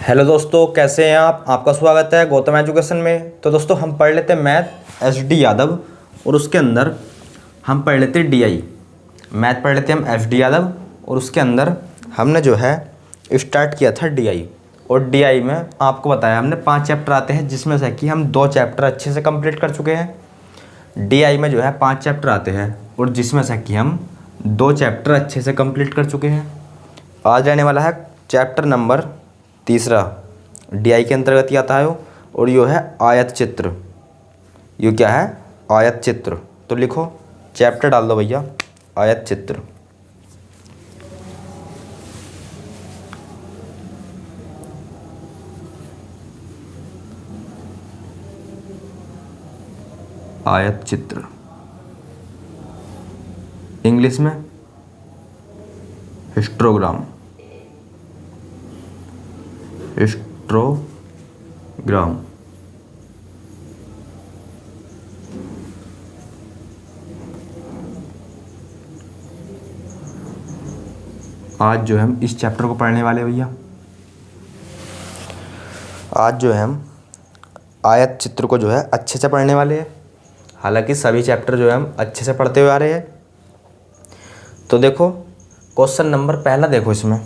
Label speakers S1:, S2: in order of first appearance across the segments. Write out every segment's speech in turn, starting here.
S1: Hello दोस्तों, कैसे हैं आप। आपका स्वागत है गौतम एजुकेशन में। तो दोस्तों हम पढ़ लेते हैं मैथ एसडी यादव और उसके अंदर हम पढ़ लेते हैं डीआई। मैथ पढ़ लेते हैं हम एसडी यादव और उसके अंदर हमने जो है स्टार्ट किया था डीआई। और डीआई में आपको बताया हमने 5 चैप्टर आते हैं, जिसमें से कि हम 2 चैप्टर अच्छे से कंप्लीट कर चुके हैं। डीआई में जो है 5 चैप्टर आते हैं और जिसमें से कि हम 2 चैप्टर अच्छे से कंप्लीट कर चुके हैं। आज रहने वाला है चैप्टर नंबर 3 डीआई के अंतर्गत ही आता है और यो है आयत चित्र। यो क्या है? आयत चित्र। तो लिखो, चैप्टर डाल दो भैया, आयत चित्र। आयत चित्र इंग्लिश में हिस्टोग्राम। हिस्टोग्राम आज जो है हम इस चैप्टर को पढ़ने वाले भैया। आज जो है हम आयत चित्र को जो है अच्छे से पढ़ने वाले हैं। हालांकि सभी चैप्टर जो है हम अच्छे से पढ़ते हुए आ रहे हैं। तो देखो, क्वेश्चन नंबर पहला देखो इसमें।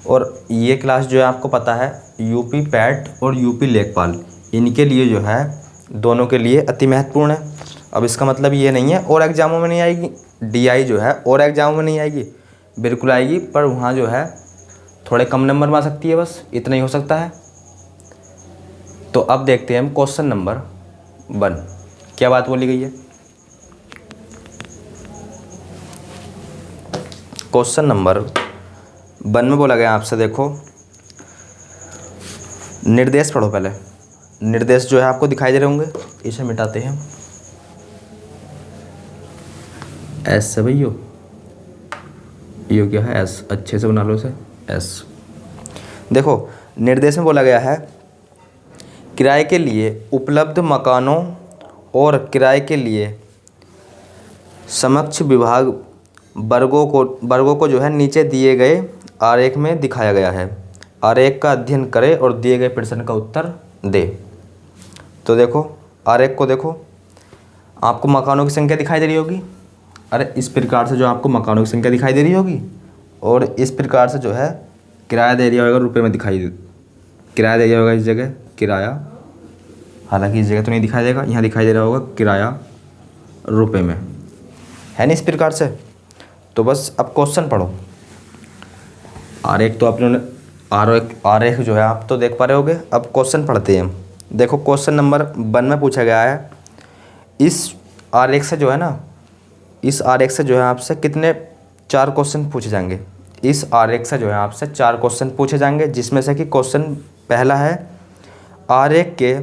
S1: और ये क्लास जो है आपको पता है यूपी पैट और यूपी लेखपाल, इनके लिए जो है दोनों के लिए अति महत्वपूर्ण है। अब इसका मतलब ये नहीं है और एग्जामों में नहीं आएगी। डीआई जो है और एग्जामों में नहीं आएगी, बिल्कुल आएगी, पर वहाँ जो है थोड़े कम नंबर में आ सकती है, बस इतना ही हो सकता है। तो अब देखते हैं हम क्वेश्चन नंबर 1 क्या बात बोली गई है। क्वेश्चन नंबर 1 में बोला गया आपसे, देखो निर्देश पढ़ो। पहले निर्देश जो है आपको दिखाई दे रहे होंगे, इसे मिटाते हैं। एस से भैया, यो क्या है? एस। अच्छे से बना लो इसे, एस। देखो, निर्देश में बोला गया है किराए के लिए उपलब्ध मकानों और किराए के लिए समक्ष विभाग वर्गों को जो है नीचे दिए गए आरेख में दिखाया गया है। आरेख का अध्ययन करें और दिए गए प्रश्न का उत्तर दे। तो देखो, आरेख को देखो, आपको मकानों की संख्या दिखाई दे रही होगी। अरे इस प्रकार से जो आपको मकानों की संख्या दिखाई दे रही होगी और इस प्रकार से जो है किराया दे दिया होगा, रुपए में दिखाई किराया दे दिया होगा इस जगह किराया। हालांकि इस जगह तो नहीं दिखाई देगा, यहाँ दिखाई दे रहा होगा किराया रुपए में, है नहीं इस प्रकार से। तो बस अब क्वेश्चन पढ़ो। आरेख तो आपने आरेख जो है आप तो देख पा रहे होगे। अब क्वेश्चन पढ़ते हैं हम। देखो, क्वेश्चन नंबर 1 में पूछा गया है, इस आरेख से जो है ना, इस आरेख से जो है आपसे कितने 4 क्वेश्चन पूछे जाएंगे। इस आरेख से जो है आपसे 4 क्वेश्चन पूछे जाएंगे, जिसमें से कि क्वेश्चन पहला है, आरेख के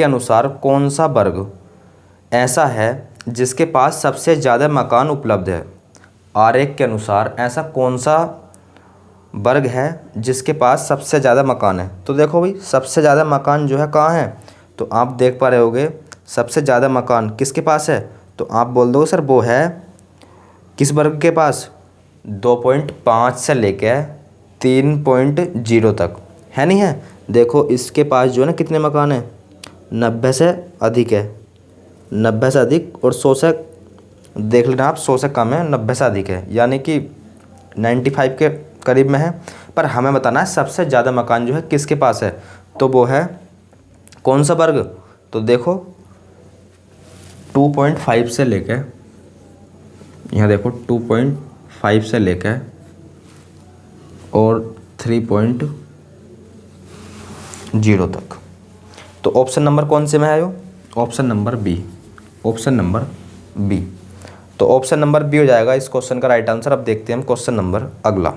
S1: अनुसार कौन सा वर्ग ऐसा है जिसके पास सबसे ज़्यादा मकान उपलब्ध है। आरेख के अनुसार ऐसा कौन सा वर्ग है जिसके पास सबसे ज़्यादा मकान है। तो देखो भाई, सबसे ज़्यादा मकान जो है कहाँ है, तो आप देख पा रहे होगे सबसे ज़्यादा मकान किसके पास है। तो आप बोल दो सर वो है किस वर्ग के पास, 2.5 से लेकर 3.0 तक, है नहीं है। देखो इसके पास जो है ना कितने मकान है, 90 से अधिक है, 90 से अधिक, और 100 से देख लेना आप, 100 से कम है, 90 से अधिक है, यानी कि 95 के करीब में है। पर हमें बताना है सबसे ज़्यादा मकान जो है किसके पास है, तो वो है कौन सा वर्ग। तो देखो 2.5 से लेकर, यहाँ देखो 2.5 से लेकर और 3.0 तक। तो ऑप्शन नंबर कौन से में आयो? Option number B. Option number B. तो ऑप्शन नंबर बी हो जाएगा इस क्वेश्चन का राइट आंसर। अब देखते हैं हम क्वेश्चन नंबर अगला।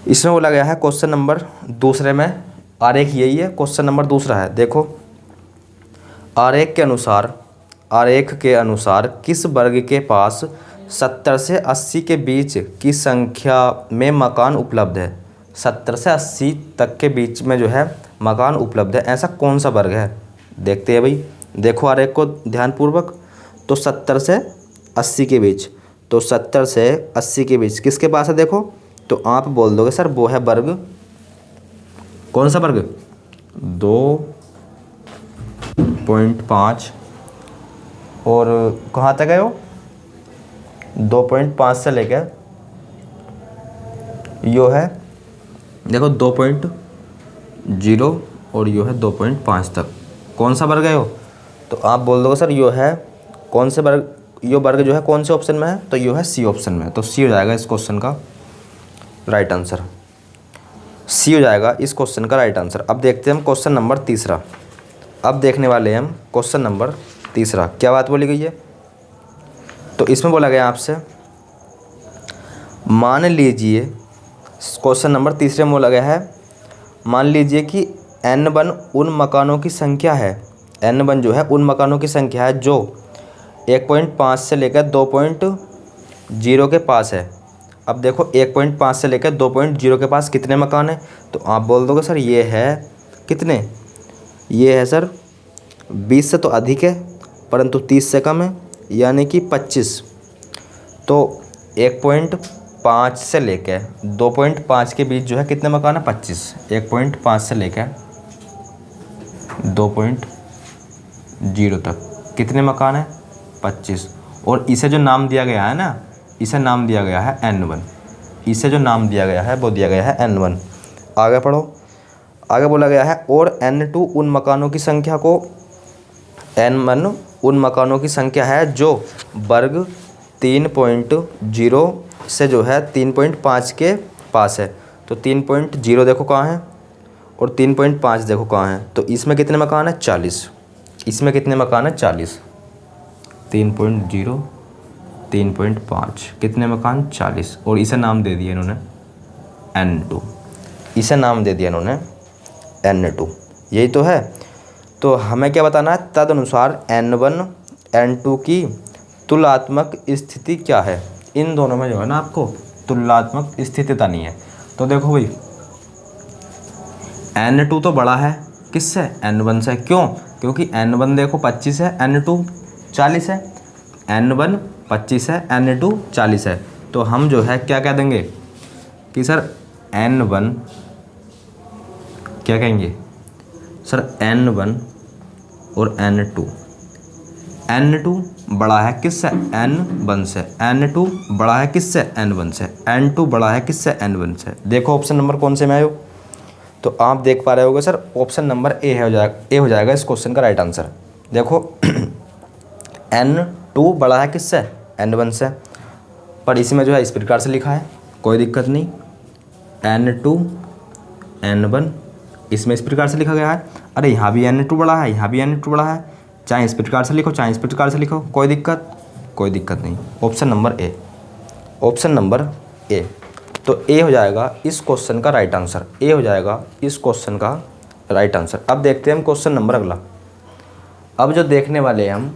S1: इसमें बोला गया है क्वेश्चन नंबर 2 में, आरेख यही है, क्वेश्चन नंबर 2 है। देखो, आरेख के अनुसार किस वर्ग के पास 70 से 80 के बीच की संख्या में मकान उपलब्ध है। 70 से 80 तक के बीच में जो है मकान उपलब्ध है, ऐसा कौन सा वर्ग है। देखते हैं भाई, देखो आरेख को ध्यानपूर्वक। तो 70 से 80 के बीच, तो 70 से 80 के बीच किसके पास है, देखो तो आप बोल दोगे सर वो है वर्ग, कौन सा वर्ग, 2.5 और कहाँ तक है वो, 2.5 से लेकर यो है देखो 2.0 और यो है 2.5 तक, कौन सा वर्ग है यो। तो आप बोल दोगे सर यो है कौन से वर्ग, यो वर्ग जो है कौन से ऑप्शन में है, तो यो है सी ऑप्शन में। तो सी हो जाएगा इस क्वेश्चन का राइट आंसर, सी हो जाएगा इस क्वेश्चन का राइट आंसर। अब देखते हैं हम क्वेश्चन नंबर तीसरा। अब देखने वाले हैं हम क्वेश्चन नंबर तीसरा, क्या बात बोली गई है। तो इसमें बोला गया आपसे, मान लीजिए क्वेश्चन नंबर तीसरे में बोला गया है, मान लीजिए कि n1 उन मकानों की संख्या है, n1 जो है उन मकानों की संख्या है जो 1.5 से लेकर 2.0 के पास है। अब देखो 1.5 से लेकर 2.0 के पास कितने मकान हैं, तो आप बोल दोगे सर ये है कितने, ये है सर 20 से तो अधिक है परंतु 30 से कम है, यानी कि 25। तो 1.5 से लेकर 2.5 के बीच जो है कितने मकान है, 25। 1.5 से लेकर 2.0 तक कितने मकान है, 25। और इसे जो नाम दिया गया है ना, इसे नाम दिया गया है n1, इसे जो नाम दिया गया है वो दिया गया है n1। आगे पढ़ो, आगे बोला गया है और n2 उन मकानों की संख्या को, n1 उन मकानों की संख्या है जो वर्ग 3.0 से जो है 3.5 के पास है। तो 3.0 देखो कहाँ है और 3.5 देखो कहाँ है, तो इसमें कितने मकान है, 40। इसमें कितने मकान है, 40। 3.0 3.5 कितने मकान, 40। और इसे नाम दे दिया इन्होंने n2, इसे नाम दे दिया इन्होंने n2, यही तो है। तो हमें क्या बताना है, तदनुसार n1 n2 की तुलनात्मक स्थिति क्या है। इन दोनों में जो है ना आपको तुलनात्मक स्थिति नहीं है। तो देखो भाई n2 तो बड़ा है किससे, n1 से, क्यों, क्योंकि n1 देखो 25 है, n2 40 है, n1 25 है, n2 40 है। तो हम जो है क्या कह देंगे कि सर n1 क्या कहेंगे सर, n1 और n2 बड़ा है किससे, n1 से, n2 बड़ा है किससे, n1 से, n2 बड़ा है किससे, n1 से। देखो ऑप्शन नंबर कौन से में आयो, तो आप देख पा रहे होगे सर ऑप्शन नंबर ए है, ए हो जाएगा इस क्वेश्चन का राइट आंसर। देखो n2 बड़ा है किससे, n1 से, पर इसमें जो है इस प्रकार से लिखा है, कोई दिक्कत नहीं, n2 n1 इसमें इस प्रकार से लिखा गया है। अरे यहाँ भी n2 बड़ा है, यहाँ भी n2 बड़ा है, चाहे इस प्रकार से लिखो चाहे इस प्रकार से लिखो, कोई दिक्कत नहीं। Option number A, option number A. तो ए हो जाएगा इस क्वेश्चन का राइट आंसर, ए हो जाएगा इस क्वेश्चन का राइट आंसर। अब देखते हैं हम क्वेश्चन नंबर अगला। अब जो देखने वाले हैं हम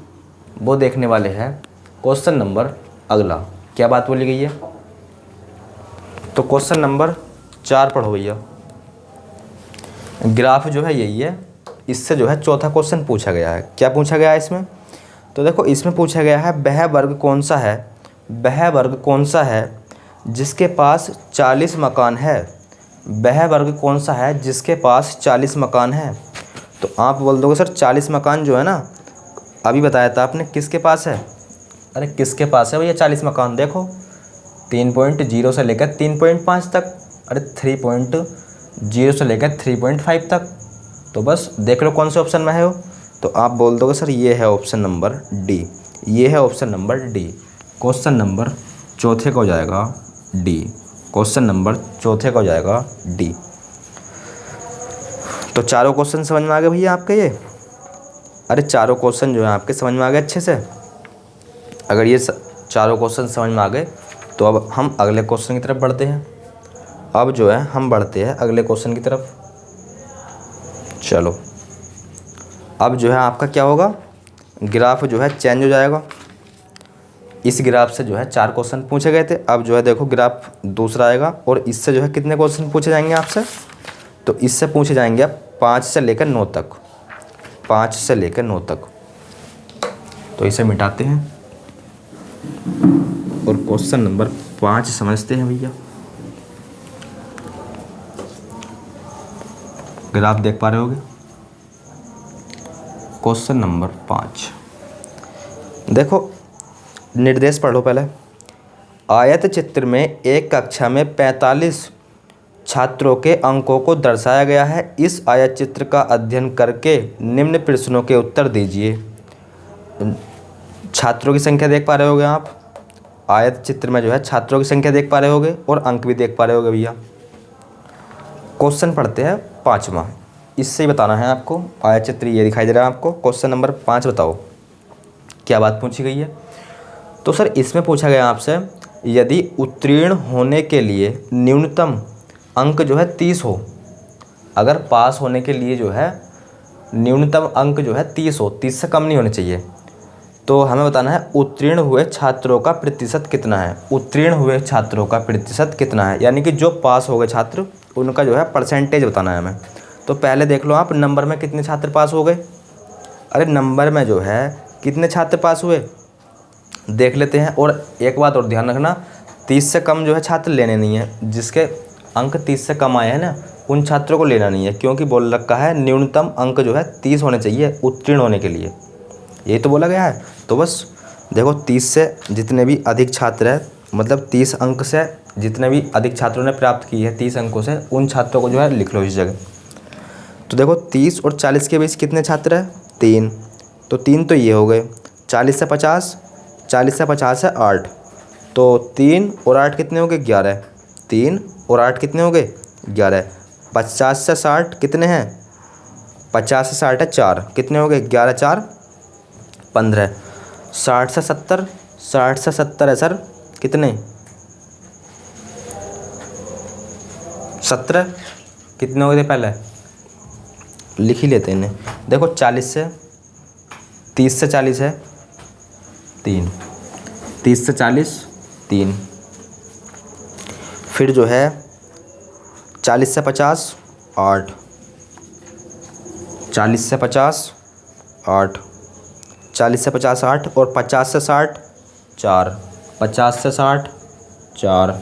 S1: वो देखने वाले हैं क्वेश्चन नंबर अगला, क्या बात बोली गई है। तो क्वेश्चन नंबर 4 पढ़ो भैया। ग्राफ जो है यही है, इससे जो है चौथा क्वेश्चन पूछा गया है। क्या पूछा गया है इसमें, तो देखो इसमें पूछा गया है वह वर्ग कौन सा है, वह वर्ग कौन सा है जिसके पास 40 मकान है, वह वर्ग कौन सा है जिसके पास 40 मकान है। तो आप बोल दोगे सर 40 मकान जो है ना, अभी बताया था आपने किसके पास है, अरे किसके पास है भैया 40 मकान। देखो 3.0 से लेकर 3.5 तक, अरे 3.0 से लेकर 3.5 तक। तो बस देख लो कौन से ऑप्शन में है वो, तो आप बोल दोगे सर ये है ऑप्शन नंबर डी, ये है option number D. Question number चौथे का हो जाएगा डी, क्वेश्चन नंबर चौथे का हो जाएगा डी। तो चारों क्वेश्चन समझ में आ गए भैया आपके ये, अरे चारों क्वेश्चन जो है आपके समझ में आ गए अच्छे से। अगर ये चारों क्वेश्चन समझ में आ गए तो अब हम अगले क्वेश्चन की तरफ बढ़ते हैं। अब जो है हम बढ़ते हैं अगले क्वेश्चन की तरफ। चलो अब जो है आपका क्या होगा, ग्राफ जो है चेंज हो जाएगा। इस ग्राफ से जो है 4 क्वेश्चन पूछे गए थे, अब जो है देखो ग्राफ दूसरा आएगा और इससे जो है कितने क्वेश्चन पूछे जाएंगे आपसे, तो इससे पूछे जाएंगे 5 से लेकर 9 तक, 5 से लेकर 9 तक। तो इसे मिटाते हैं और क्वेश्चन नंबर 5 समझते हैं भैया। फिर आप देख पा रहे होगे क्वेश्चन नंबर 5। देखो निर्देश पढ़ो पहले। आयत चित्र में एक कक्षा में 45 छात्रों के अंकों को दर्शाया गया है। इस आयत चित्र का अध्ययन करके निम्न प्रश्नों के उत्तर दीजिए। छात्रों की संख्या देख पा रहे होगे आप, आयत चित्र में जो है छात्रों की संख्या देख पा रहे होगे और अंक भी देख पा रहे होगे भैया। क्वेश्चन पढ़ते हैं 5वां, इससे ही बताना है आपको। आयत चित्र ये दिखाई दे रहा है आपको। क्वेश्चन नंबर 5 बताओ क्या बात पूछी गई है। तो सर इसमें पूछा गया आपसे, यदि उत्तीर्ण होने के लिए न्यूनतम अंक जो है 30 हो, अगर पास होने के लिए जो है न्यूनतम अंक जो है 30 हो, 30 से कम नहीं होने चाहिए, तो हमें बताना है उत्तीर्ण हुए छात्रों का प्रतिशत कितना है। उत्तीर्ण हुए छात्रों का प्रतिशत कितना है, यानी कि जो पास हो गए छात्र उनका जो है परसेंटेज बताना है हमें। तो पहले देख लो आप, नंबर में कितने छात्र पास हो गए। अरे नंबर में जो है कितने छात्र पास हुए देख लेते हैं। और एक बात और ध्यान रखना, 30 से कम जो है छात्र लेने नहीं है। जिसके अंक 30 से कम आए हैं ना, उन छात्रों को लेना नहीं है, क्योंकि बोल रखा है न्यूनतम अंक जो है 30 होने चाहिए उत्तीर्ण होने के लिए, यही तो बोला गया है। तो बस देखो 30 से जितने भी अधिक छात्र हैं, मतलब 30 अंक से जितने भी अधिक छात्रों ने प्राप्त की है 30 अंकों से, उन छात्रों को जो है लिख लो इस जगह। तो देखो 30 और 40 के बीच कितने छात्र हैं, 3, तो 3 तो ये हो गए। 40 से 50, 40 से 50 है 8, तो 3 और 8 कितने हो गए, 11। 3 और 8 कितने हो गए, 11। 50 से 60 कितने हैं, 50 से 60 है 4, कितने हो गए, 11 4 15। 60 से 70, 60 से 70 है सर कितने, 17, कितने हो गए पहले लिख ही लेते हैं इन्हें। देखो 40 से 30 से 40 है 3, 30 से 40 3, फिर जो है 40 से 50 8, 40 से 50 8, 40 से 50 8 और 50 से 60 4, 50 से 60 4,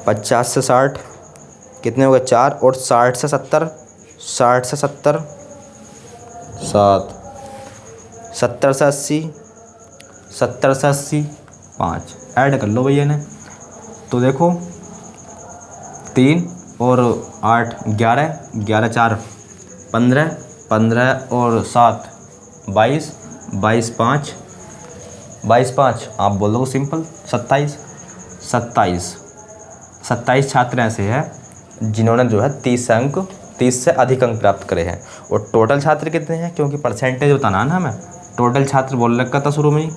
S1: 50 से 60 कितने हो गए 4, और 60 से 70, 60 से 70 7, 70 से 80, 70 से 80 5, ऐड कर लो भैया ने। तो देखो 3 और 8 11, 11 4 15, 15 और 7 22, 22 5, 22 5 आप बोल दो सिंपल 27, 27, 27 छात्र ऐसे हैं जिन्होंने जो है 30 अंक 30 से अधिक अंक प्राप्त करे हैं। और टोटल छात्र कितने हैं, क्योंकि परसेंटेज बताना है ना हमें। टोटल छात्र बोल रखा था शुरू में ही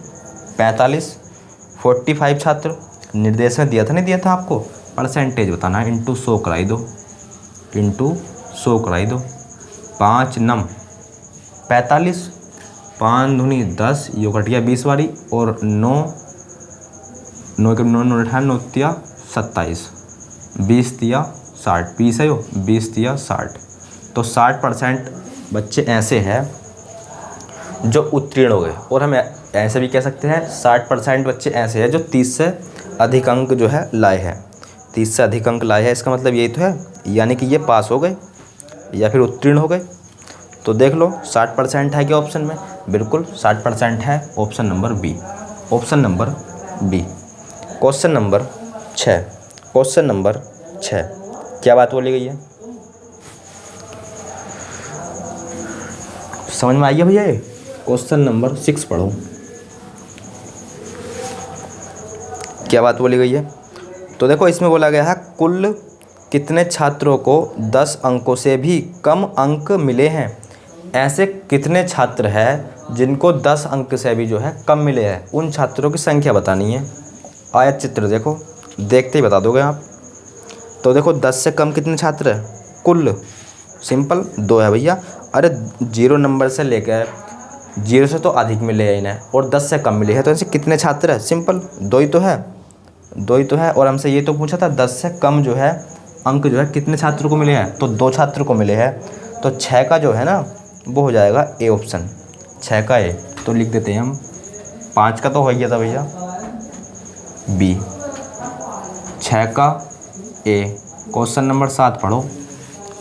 S1: 45, 45 छात्र निर्देश में दिया था, नहीं दिया था आपको, परसेंटेज बताना है, इंटू 100 कराई दो, इंटू 100 कराई दो। 5 9 45, 5 दूनी 10, यो कट गया 20 वाली, और 9 9 के 9 9 9 तिया 27, 20 तिया 60, 20 है यो 20 तिया 60। तो 60% बच्चे ऐसे हैं जो उत्तीर्ण हो गए। और हम ऐसे भी कह सकते हैं 60% बच्चे ऐसे हैं जो 30 से अधिक अंक जो है लाए हैं, 30 से अधिक अंक लाए हैं। इसका मतलब यही तो है, यानी कि ये पास हो गए या फिर उत्तीर्ण हो गए। तो देख लो 60% है क्या ऑप्शन में, बिल्कुल 60% है option number B, option number B. Question number 6, question number 6 क्या बात बोली गई है, समझ में आई है भैया। क्वेश्चन नंबर 6 पढ़ो क्या बात बोली गई है। तो देखो इसमें बोला गया है कुल कितने छात्रों को 10 अंकों से भी कम अंक मिले हैं। ऐसे कितने छात्र हैं जिनको 10 अंक से भी जो है कम मिले हैं, उन छात्रों की संख्या बतानी है। आयत चित्र देखो, देखते ही बता दोगे आप। तो देखो 10 से कम कितने छात्र हैं, कुल सिंपल 2 है भैया। अरे 0 नंबर से लेकर 0 से तो अधिक मिले हैं इन्हें, और 10 से कम मिले हैं, तो ऐसे कितने छात्र हैं, सिंपल 2 ही तो है, 2 ही तो है। और हमसे ये तो पूछा था 10 से कम जो है अंक जो है कितने छात्रों को मिले हैं, तो 2 छात्र को मिले हैं। तो 6 का जो है ना वो हो जाएगा ए ऑप्शन, 6 का ए। तो लिख देते हैं हम, 5 का तो हो गया था भैया बी, 6 का ए। क्वेश्चन नंबर 7 पढ़ो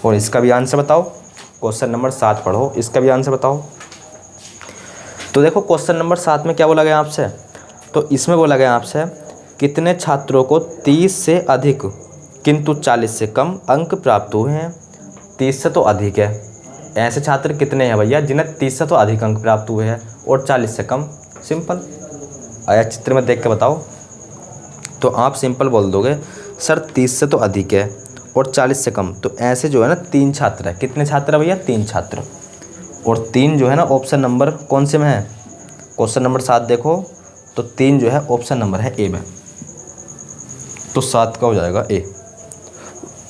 S1: और इसका भी आंसर बताओ। क्वेश्चन नंबर 7 पढ़ो, इसका भी आंसर बताओ। तो देखो क्वेश्चन नंबर 7 में क्या बोला गया आपसे, तो इसमें बोला गया आपसे कितने छात्रों को 30 से अधिक किंतु 40 से कम अंक प्राप्त हुए हैं। 30 से तो अधिक है, ऐसे छात्र कितने हैं भैया जिन्हें 30 से तो अधिक अंक प्राप्त हुए हैं और 40 से कम। सिंपल, आया चित्र में देख के बताओ। तो आप सिंपल बोल दोगे सर 30 से तो अधिक है और 40 से कम, तो ऐसे जो है ना 3 छात्र है। कितने छात्र है भैया, 3 छात्र। और 3 जो है ना ऑप्शन नंबर कौन से में है, क्वेश्चन नंबर 7 देखो, तो 3 जो है ऑप्शन नंबर है ए में। तो 7 का हो जाएगा ए,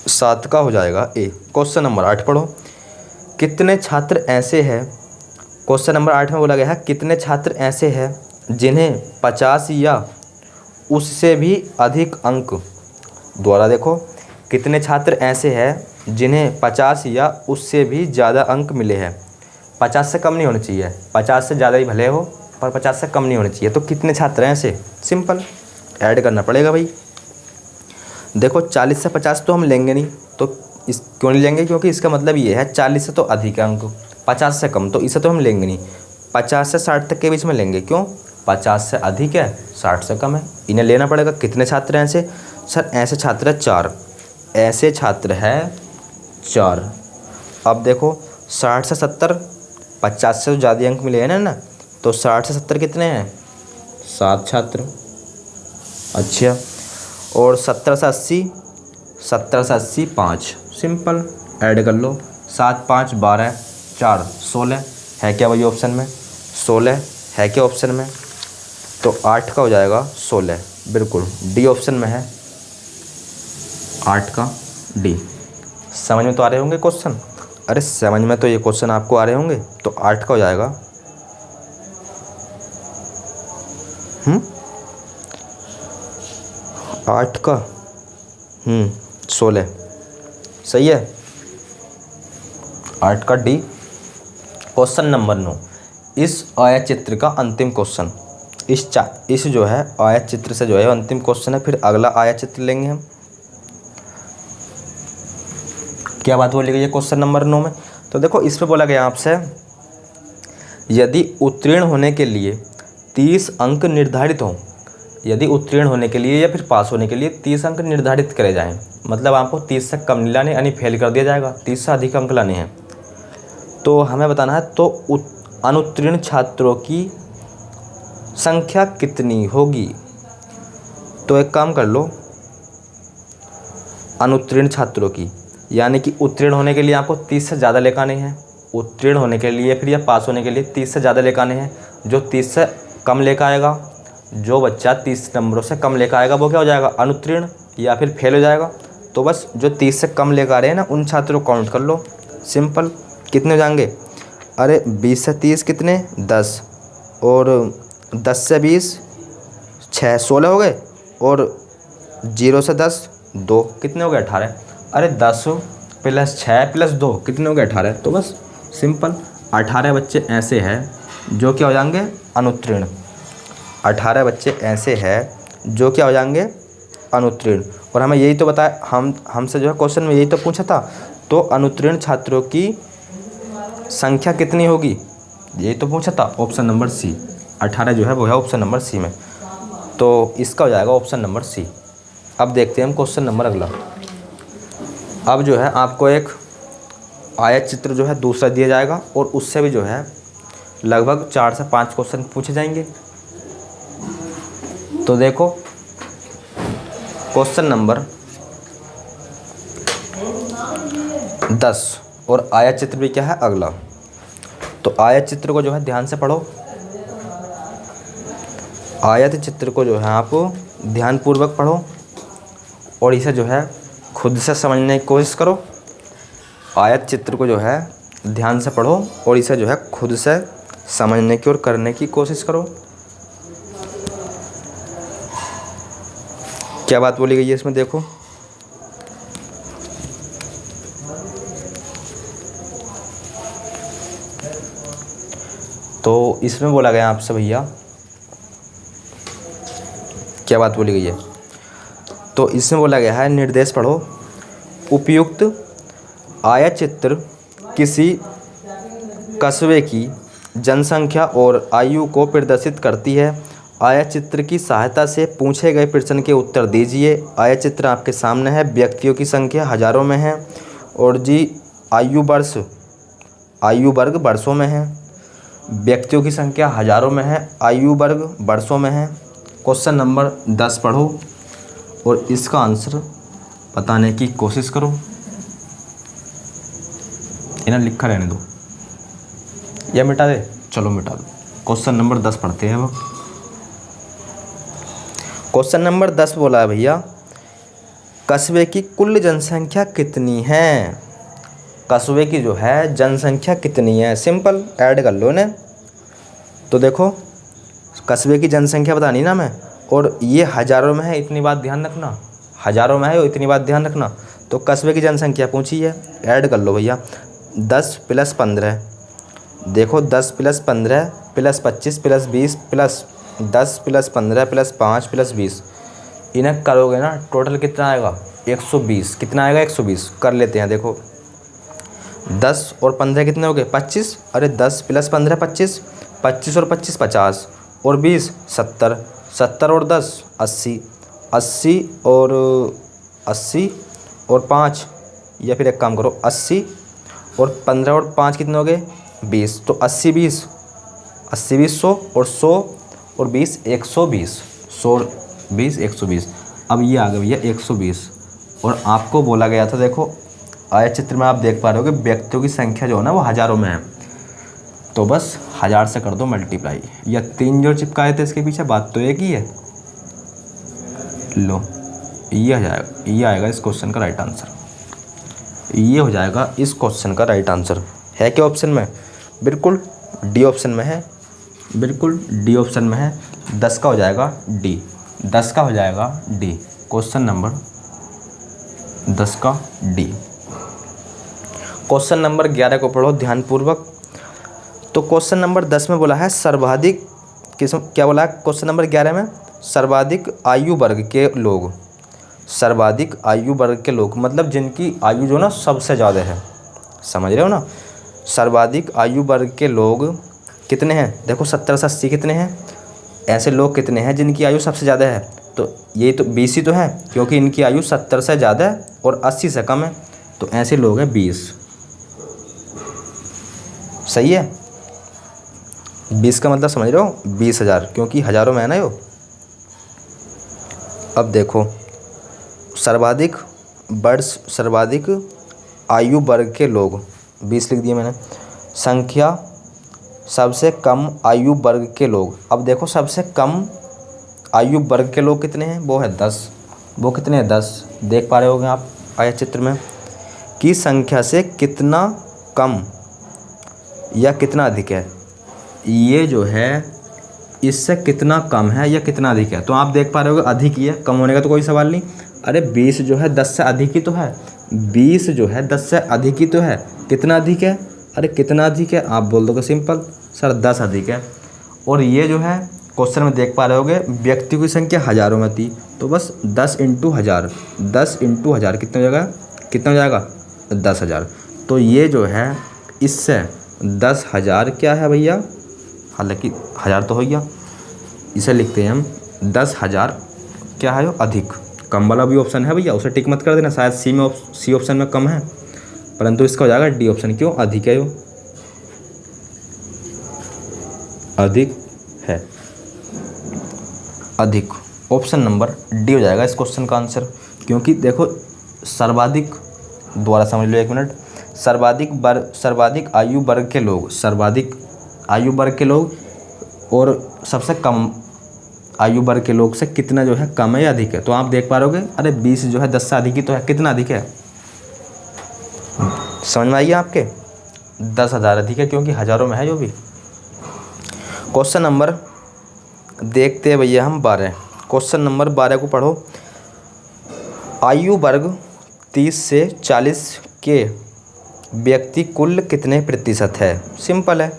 S1: 7 का हो जाएगा ए। क्वेश्चन नंबर 8 पढ़ो, कितने छात्र ऐसे हैं, क्वेश्चन नंबर 8 में बोला गया है कितने छात्र ऐसे हैं जिन्हें 50 या उससे भी अधिक अंक, दोबारा देखो, कितने छात्र ऐसे हैं जिन्हें 50 या उससे भी ज़्यादा अंक मिले हैं। 50 से कम नहीं होने चाहिए, 50 से ज़्यादा ही भले हो पर 50 से कम नहीं होने चाहिए। तो कितने छात्र हैं ऐसे, सिंपल ऐड करना पड़ेगा भाई। देखो 40 से 50 तो हम लेंगे नहीं, तो इस क्यों नहीं लेंगे, क्योंकि इसका मतलब ये है 40 से तो अधिक है अंक, 50 से कम, तो इसे तो हम लेंगे नहीं। 50 से 60 तक के बीच में लेंगे, क्यों, 50 से अधिक है 60 से कम है, इन्हें लेना पड़ेगा। कितने छात्र हैं ऐसे, सर ऐसे छात्र है 4, ऐसे छात्र है 4। अब देखो 60 से 70, 50 से तो ज़्यादा अंक मिले हैं ना, तो 60 से 70 कितने हैं, 7 छात्र। अच्छा, और 17 से 80, 17 से 80 5, सिंपल ऐड कर लो, 7 5 12 4 16 है क्या वही ऑप्शन में, 16 है क्या ऑप्शन में, तो 8 का हो जाएगा 16, बिल्कुल डी ऑप्शन में है, 8 का डी। समझ में तो आ रहे होंगे क्वेश्चन, अरे समझ में तो ये क्वेश्चन आपको आ रहे होंगे, तो 8 का हो जाएगा 8 का 16, सही है, 8 का डी। क्वेश्चन नंबर 9, इस आयत चित्र का अंतिम क्वेश्चन, इस जो है आयत चित्र से जो है अंतिम क्वेश्चन है, फिर अगला आयत चित्र लेंगे हम। क्या बात बोली गई है क्वेश्चन नंबर 9 में, तो देखो इस पे बोला गया आपसे यदि उत्तीर्ण होने के लिए 30 अंक निर्धारित हों, यदि उत्तीर्ण होने के लिए या फिर पास होने के लिए 30 अंक निर्धारित करे जाएं, मतलब आपको 30 से कम नहीं लाने, यानी फेल कर दिया जाएगा, 30 से अधिक अंक लाने हैं, तो हमें बताना है तो अनुत्तीर्ण छात्रों की संख्या कितनी होगी। तो एक काम कर लो, अनुत्तीर्ण छात्रों की, यानी कि उत्तीर्ण होने के लिए आपको 30 से ज़्यादा लेकर आने हैं, उत्तीर्ण होने के लिए फिर या पास होने के लिए 30 से ज़्यादा लेकर आने हैं। जो 30 से कम लेकर आएगा, जो बच्चा 30 नंबरों से कम लेकर आएगा वो क्या हो जाएगा, अनुत्तीर्ण या फिर फेल हो जाएगा। तो बस जो 30 से कम लेकर आ रहे हैं ना उन छात्रों को काउंट कर लो, सिंपल। कितने हो जाएंगे, अरे 20 से 30 कितने 10, और 10 से 20 6 16 हो गए, और 0 से 10 2 कितने हो गए 18। अरे 10 + 6 + 2 कितने हो गए 18। तो बस सिंपल 18 बच्चे ऐसे हैं जो क्या हो जाएंगे, अनुत्तीर्ण। 18 बच्चे ऐसे हैं जो क्या हो जाएंगे, अनुत्तीर्ण। और हमें यही तो बताया, हमसे जो है क्वेश्चन में यही तो पूछा था, तो अनुत्तीर्ण छात्रों की संख्या कितनी होगी, यही तो पूछा था, ऑप्शन नंबर सी। 18 जो है वो है ऑप्शन नंबर सी में, तो इसका हो जाएगा ऑप्शन नंबर सी। अब देखते हैं हम क्वेश्चन नंबर अगला। अब जो है आपको एक आयत चित्र जो है दूसरा दिया जाएगा, और उससे भी जो है लगभग 4 से 5 क्वेश्चन पूछे जाएंगे। तो देखो क्वेश्चन नंबर 10, और आयत चित्र भी क्या है अगला। तो आयत चित्र को जो है ध्यान से पढ़ो, आयत चित्र को जो है आप ध्यानपूर्वक पढ़ो, और इसे जो है खुद से समझने की कोशिश करो। आयत चित्र को जो है ध्यान से पढ़ो और इसे जो है खुद से समझने की और करने की कोशिश करो। क्या बात बोली गई है इसमें, देखो तो इसमें बोला गया आपसे भैया, क्या बात बोली गई है, तो इसमें बोला गया है निर्देश पढ़ो, उपयुक्त आयतचित्र किसी कस्बे की जनसंख्या और आयु को प्रदर्शित करती है। आयतचित्र की सहायता से पूछे गए प्रश्न के उत्तर दीजिए। आयतचित्र आपके सामने है। व्यक्तियों की संख्या हजारों में है और जी आयु वर्ग वर्षों में है। व्यक्तियों की संख्या हजारों में है, आयु वर्ग वर्षों में है। क्वेश्चन नंबर 10 पढ़ो और इसका आंसर बताने की कोशिश करो। इन्हें लिखा रहने दो या मिटा दे, चलो मिटा दो। क्वेश्चन नंबर 10 पढ़ते हैं अब। क्वेश्चन नंबर 10 बोला है भैया, कस्बे की कुल जनसंख्या कितनी है। कस्बे की जो है जनसंख्या कितनी है, सिंपल ऐड कर लो इन्हें। तो देखो कस्बे की जनसंख्या बतानी ना मैं, और ये हज़ारों में है, इतनी बात ध्यान रखना। हज़ारों में है और इतनी बात ध्यान रखना। तो कस्बे की जनसंख्या पूछी है, ऐड कर लो भैया। 10 + 15, देखो 10 + 15 + 25 + 20 + 10 + 15 + 5 + 20, इन्हें करोगे ना टोटल कितना आएगा 120। कितना आएगा 120। कर लेते हैं। देखो 10 और 15 कितने हो गए 25। अरे 10 + 15 25, 25 और 25 50 और 20 70, 70 और 10 80, 80 और 5, या फिर एक काम करो 80 और 15 और 5 कितने हो गए 20। तो 80 20, 80 20 100 और 100 और 20 120, 100 20 120। अब ये आ गया भैया 120। और आपको बोला गया था, देखो आयतचित्र में आप देख पा रहे हो कि व्यक्तियों की संख्या जो है ना वो हज़ारों में है। तो बस 1000 से कर दो मल्टीप्लाई, या 3 जो चिपकाए थे इसके पीछे, बात तो एक ही है। लो ये आ जाएगा, ये आएगा इस क्वेश्चन का राइट आंसर। ये हो जाएगा इस क्वेश्चन का राइट आंसर। है क्या ऑप्शन में? बिल्कुल डी ऑप्शन में है, बिल्कुल डी ऑप्शन में है। 10 का हो जाएगा डी, 10 का हो जाएगा डी। क्वेश्चन नंबर 10 का डी। क्वेश्चन नंबर 11 को पढ़ो ध्यानपूर्वक। तो क्वेश्चन नंबर 10 में बोला है सर्वाधिक किस्म, क्या बोला है क्वेश्चन नंबर 11 में? सर्वाधिक आयु वर्ग के लोग। सर्वाधिक आयु वर्ग के लोग मतलब जिनकी आयु जो ना सबसे ज़्यादा है, समझ रहे हो ना। सर्वाधिक आयु वर्ग के लोग कितने हैं? देखो 70 से 80 कितने हैं? ऐसे लोग कितने हैं जिनकी आयु सबसे ज़्यादा है? तो ये तो 20 ही तो है, क्योंकि इनकी आयु 70 से ज़्यादा है और 80 से कम है। तो ऐसे लोग हैं 20। सही है। 20 का मतलब समझ रहे हो 20,000, क्योंकि हज़ारों में है ना यो। अब देखो सर्वाधिक आयु वर्ग के लोग 20 लिख दिए मैंने। संख्या सबसे कम आयु वर्ग के लोग। अब देखो सबसे कम आयु वर्ग के लोग कितने हैं? वो है 10। वो कितने हैं 10। देख पा रहे होंगे आप आयतचित्र में की संख्या से कितना कम या कितना अधिक है। ये जो है इससे कितना कम है या कितना अधिक है। तो आप देख पा रहे होगे अधिक ही है, कम होने का तो कोई सवाल नहीं। अरे 20 जो है 10 से अधिक ही तो है। 20 जो है 10 से अधिक ही तो है। कितना अधिक है? अरे कितना अधिक है? आप बोल दोगे सिंपल सर 10 अधिक है। और ये जो है क्वेश्चन में देख पा रहे होगे व्यक्तियों की संख्या हज़ारों में थी, तो बस 10 × 1000, 10 × 1000 कितना हो जाएगा? कितना हो जाएगा? 10,000। तो ये जो है इससे 10,000 क्या है भैया? हालांकि 1000 तो हो गया, इसे लिखते हैं हम 10,000 क्या है? अधिक। कम वाला भी ऑप्शन है भैया, उसे टिक मत कर देना, शायद सी ऑप्शन में कम है, परंतु इसका हो जाएगा डी ऑप्शन। क्यों? अधिक है, यो अधिक है। अधिक ऑप्शन नंबर डी हो जाएगा इस क्वेश्चन का आंसर। क्योंकि देखो सर्वाधिक, दोबारा समझ लो 1 मिनट। सर्वाधिक आयु वर्ग के लोग, सर्वाधिक आयु वर्ग के लोग और सबसे कम आयु वर्ग के लोग से कितना जो है कम है या अधिक है। तो आप देख पा रहे होगे अरे 20 जो है 10 से अधिक ही तो है। कितना अधिक है? समझ में आइए आपके? 10,000 अधिक है, क्योंकि हज़ारों में है जो भी। क्वेश्चन नंबर देखते हैं भैया हम 12। क्वेश्चन नंबर 12 को पढ़ो। आयु वर्ग 30 से 40 के व्यक्ति कुल कितने प्रतिशत है? सिंपल है,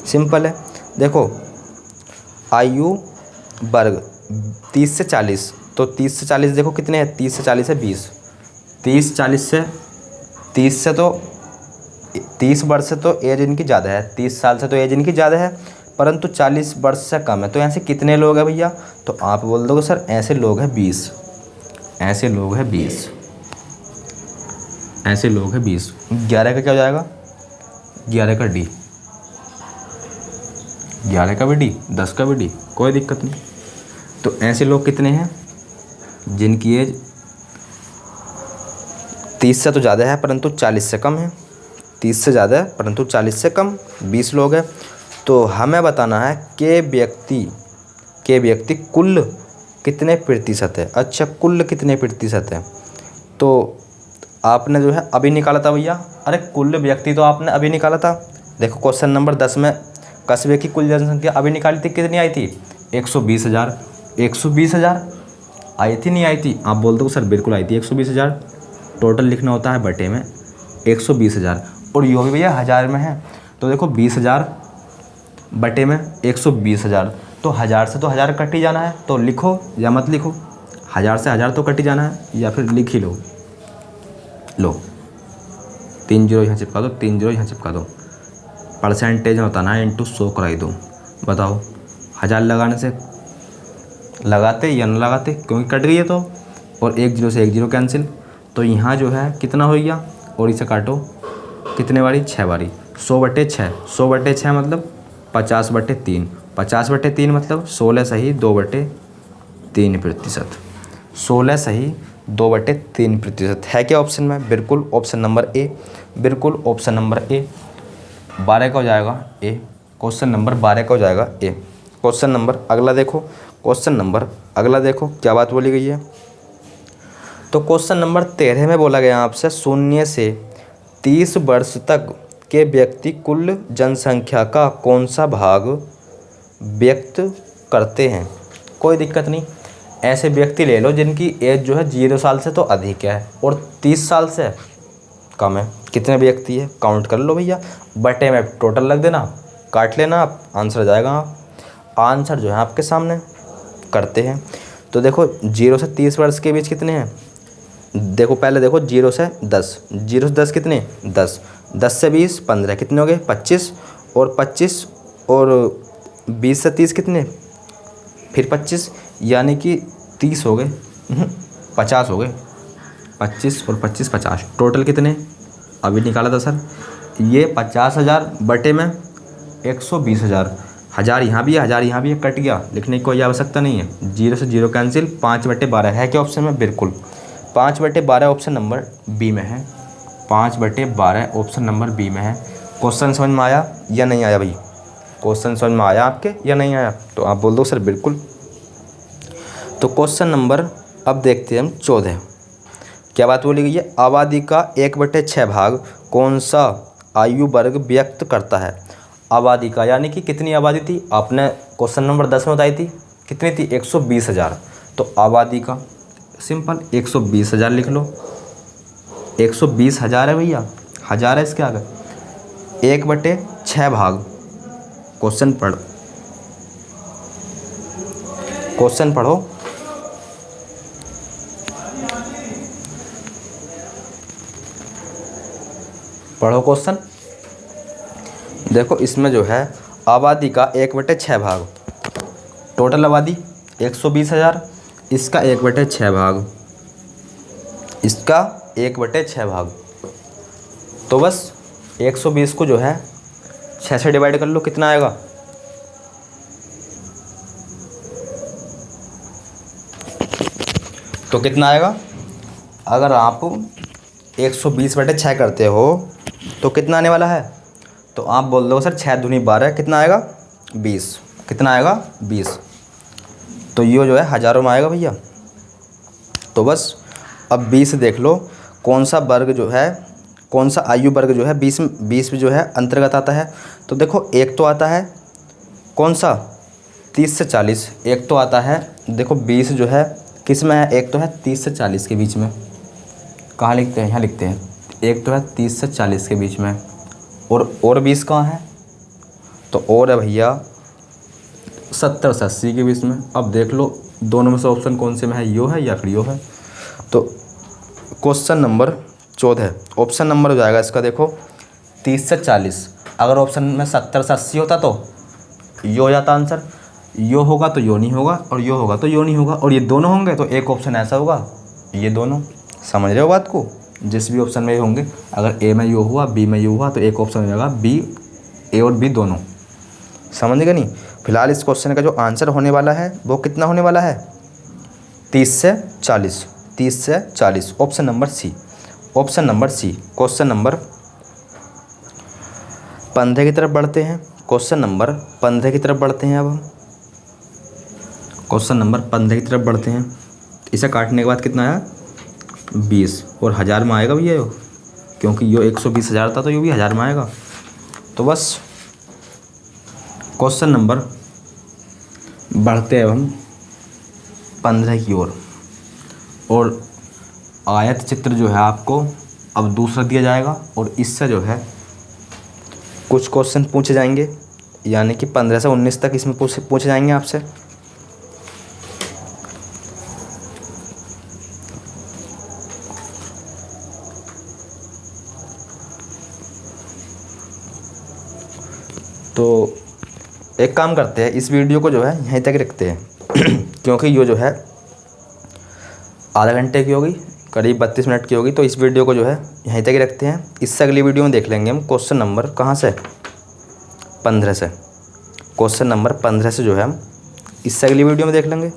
S1: सिंपल है। देखो आयु वर्ग 30 से 40, तो 30 से 40 देखो कितने हैं? 30 से 40 है 20। 30 40 से 30 से तो 30 वर्ष से तो एज इनकी ज़्यादा है, 30 साल से तो एज इनकी ज़्यादा है, परंतु 40 वर्ष से कम है। तो ऐसे कितने लोग हैं भैया? तो आप बोल दोगे सर ऐसे लोग हैं 20, ऐसे लोग हैं 20, ऐसे लोग हैं 20। 11 का क्या हो जाएगा? 11 का डी, 11 का भी डी, 10 का भी डी, कोई दिक्कत नहीं। तो ऐसे लोग कितने हैं जिनकी एज 30 से तो ज़्यादा है परंतु 40 से कम है, 30 से ज़्यादा है परंतु 40 से कम, 20 लोग हैं। तो हमें बताना है कि व्यक्ति कुल कितने प्रतिशत है। अच्छा, कुल कितने प्रतिशत है? तो आपने जो है अभी निकाला था भैया। अरे कुल व्यक्ति तो आपने अभी निकाला था। देखो क्वेश्चन नंबर 10 में कस्बे की कुल जनसंख्या अभी निकाली थी, कितनी आई थी? 120,000। 120,000 आई थी, नहीं आई थी? आप बोल दो सर बिल्कुल आई थी 120,000। टोटल लिखना होता है बटे में 120,000, और यो भी भैया हज़ार में है। तो देखो 20,000 बटे में 120,000, तो 1000 से तो 1000 कट ही जाना है। तो लिखो या मत लिखो, 1000 से 1000 तो कट ही जाना है, या फिर लिख ही लो। लो 3 जीरो यहाँ चिपका दो, 3 जीरो यहाँ चिपका दो। परसेंटेज होता ना इंटू 100 कराई दो। बताओ 1000 लगाने से लगाते या न लगाते, क्योंकि कट गई है तो, और 1 जीरो से 1 जीरो कैंसिल। तो यहाँ जो है कितना हो गया, और इसे काटो कितने बारी? 6 बारी। 100/6, 100/6 मतलब 50/3, 50/3 मतलब 16 सही 2/3%। 16 सही 2/3% है क्या ऑप्शन में? बिल्कुल ऑप्शन नंबर ए, बिल्कुल ऑप्शन नंबर ए। 12 का हो जाएगा ए, क्वेश्चन नंबर 12 का हो जाएगा ए। क्वेश्चन नंबर अगला देखो, क्वेश्चन नंबर अगला देखो क्या बात बोली गई है। तो क्वेश्चन नंबर 13 में बोला गया आपसे 0 से 30 वर्ष तक के व्यक्ति कुल जनसंख्या का कौन सा भाग व्यक्त करते हैं। कोई दिक्कत नहीं, ऐसे व्यक्ति ले लो जिनकी एज जो है 0 साल से तो अधिक है और 30 साल से कम है। कितने व्यक्ति है काउंट कर लो भैया, बटे में टोटल लग देना, काट लेना, आप आंसर जाएगा। आंसर जो है आपके सामने करते हैं। तो देखो 0 से 30 वर्ष के बीच कितने हैं? देखो पहले देखो 0 से 10, 0 से 10 कितने? 10, 10 से 20 15, कितने हो गए? 25, और 25 और 20 से 30 कितने? फिर 25, यानी कि 30 हो गए, 50 हो गए। 25 और 25 50, टोटल कितने? अभी निकाला था सर, ये 50,000 बटे में 120,000। 1000 यहाँ भी है, 1000 यहाँ भी है, कट गया, लिखने की कोई आवश्यकता नहीं है। 0 से 0 कैंसिल, 5/12 है क्या ऑप्शन में? बिल्कुल 5/12 ऑप्शन नंबर बी में है, 5/12 ऑप्शन नंबर बी में है। क्वेश्चन समझ में आया या नहीं आया भाई? क्वेश्चन समझ में आया आपके या नहीं आया? तो आप बोल दो सर बिल्कुल। तो क्वेश्चन नंबर अब देखते हैं हम 14, क्या बात बोली गई है। आबादी का 1/6 भाग कौन सा आयु वर्ग व्यक्त करता है। आबादी का यानी कि कितनी आबादी थी, आपने क्वेश्चन नंबर 10 में बताई थी, कितनी थी? 120,000। तो आबादी का सिंपल 120,000 लिख लो। 120,000 है भैया, 1000 है इसके आगे, 1/6 भाग। क्वेश्चन पढ़ो, क्वेश्चन पढ़ो। पढ़ो क्वेश्चन। देखो इसमें जो है आबादी का 1/6 भाग, टोटल आबादी 120,000, इसका 1/6 भाग, इसका 1/6 भाग। तो बस 120 को जो है 6 से डिवाइड कर लो, कितना आएगा? तो कितना आएगा? अगर आप 120/6 करते हो तो कितना आने वाला है? तो आप बोल दो सर 6 दूनी 12, कितना आएगा? 20। कितना आएगा? 20। तो ये जो है हज़ारों में आएगा भैया। तो बस अब 20 देख लो कौन सा वर्ग जो है, कौन सा आयु वर्ग जो है 20 में जो है अंतर्गत आता है। तो देखो एक तो आता है कौन सा 30 से 40, एक तो आता है देखो 20 जो है किस में है, एक तो है 30 से 40 के बीच में। कहाँ लिखते हैं? यहाँ लिखते हैं, एक तो है 30 से 40 के बीच में, और 20 कहाँ है? तो और है भैया 70 से 80 के बीच में। अब देख लो दोनों में से ऑप्शन कौन से में है, यो है या फिर यो है। तो क्वेश्चन नंबर 14 ऑप्शन नंबर हो जाएगा इसका देखो 30 से 40। अगर ऑप्शन में 70 से 80 होता तो यो हो जाता आंसर, यो होगा तो यो नहीं होगा, और यो होगा तो यो नहीं होगा, और ये दोनों होंगे तो एक ऑप्शन ऐसा होगा, ये दोनों। समझ रहे हो बात को? जिस भी ऑप्शन में ये होंगे, अगर ए में यो हुआ, बी में यो हुआ, तो एक ऑप्शन हो जाएगा बी, ए और बी दोनों। समझ गए नहीं? फिलहाल इस क्वेश्चन का जो आंसर होने वाला है वो कितना होने वाला है? 30 से 40। 30 से 40 option number C. Option number C. Question number 15 की तरफ बढ़ते हैं। क्वेश्चन नंबर 15 की तरफ बढ़ते हैं। अब हम क्वेश्चन नंबर 15 की तरफ बढ़ते हैं। इसे काटने के बाद कितना आया? 20, और 1000 में आएगा भैया यो, क्योंकि यो 120,000 था तो यो भी 1000 में आएगा। तो बस क्वेश्चन नंबर बढ़ते हैं हम 15 की ओर, और आयत चित्र जो है आपको अब दूसरा दिया जाएगा, और इससे जो है कुछ क्वेश्चन पूछे जाएंगे, यानी कि 15 से 19 तक इसमें पूछे जाएंगे आपसे। तो एक काम करते हैं, इस वीडियो को जो है यहीं तक रखते हैं क्योंकि ये जो है आधा घंटे की होगी, करीब 32 मिनट की होगी, तो इस वीडियो को जो है यहीं तक रखते हैं। इससे अगली वीडियो में देख लेंगे हम क्वेश्चन नंबर कहाँ से? 15 से। क्वेश्चन नंबर 15 से जो है हम इससे अगली वीडियो में देख लेंगे।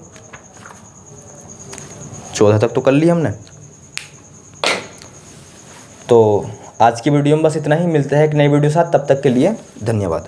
S1: 14 तक तो कर ली हमने। तो आज की वीडियो में बस इतना ही। मिलते हैं एक नई वीडियो के साथ, तब तक के लिए धन्यवाद।